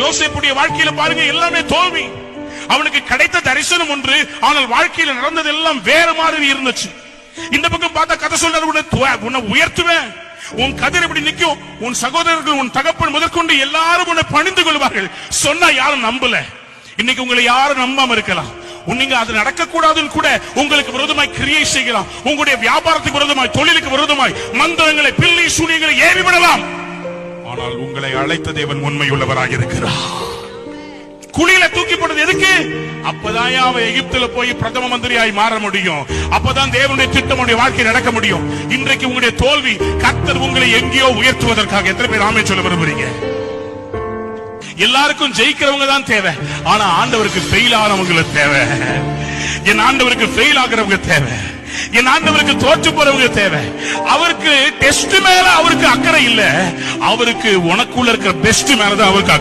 யோசேப்புடைய வாழ்க்கையில பாருங்க, எல்லாமே தோல்வி. அவனுக்கு கிடைத்த தரிசனம் ஒன்று, ஆனால் வாழ்க்கையில நடந்தது எல்லாம் வேற மாதிரி இருந்துச்சு. இந்த பக்கம் பார்த்தா கதை சொல்ற, உன்னை உயர்த்துவேன், உன் கதிர் எப்படி நிற்கும், உன் சகோதரர்கள் உன் தகப்பன் முதற்கொண்டு எல்லாரும் உன்னை பணிந்து கொள்வார்கள் சொன்னா யாரும் நம்பல. இன்னைக்கு உங்களை யாரும் நம்பாம இருக்கலாம். நீங்க அது நடக்க கூடாதுன்னு கூட உங்களுக்கு விரோதமாய் கிரியை செய்யலாம். உங்களுடைய வியாபாரத்துக்கு விரோதமாய், தொழிலுக்கு விரோதமாய் மந்திரங்களை, பில்லி சூனியங்களை ஏறிவிடலாம். ஆனால் உங்களை அழைத்த தேவன் உண்மையுள்ளவராக இருக்கிறார். குழியில தூக்கி போட்டது எதுக்கு? அப்பதான் அவன் எகிப்துல போய் பிரதம மந்திரியாய் மாற முடியும். அப்பதான் தேவனுடைய திட்டம் வாழ்க்கை நடக்க முடியும். இன்றைக்கு உங்களுடைய தோல்வி கர்த்தர் உங்களை எங்கேயோ உயர்த்துவதற்காக. எத்தனை பேர் ஆமென் சொல்ல விரும்புறீங்க? எல்லாருக்கும் ஜெயிக்கிறவங்க தான் தேவை, ஆனா ஆண்டவருக்கு ஃபெயில் ஆனவங்க தேவை. என் ஆண்டவருக்கு ஃபெயில் ஆகிறவங்க தேவை. என் ஆண்டவருக்கு தோற்று போறவங்க தேவை. அவருக்கு டெஸ்ட் மேல அவருக்கு அக்கறை இல்ல, அவருக்கு உனக்குள்ள இருக்கிற பெஸ்ட் மேலதான் அவருக்கு அக்கறை.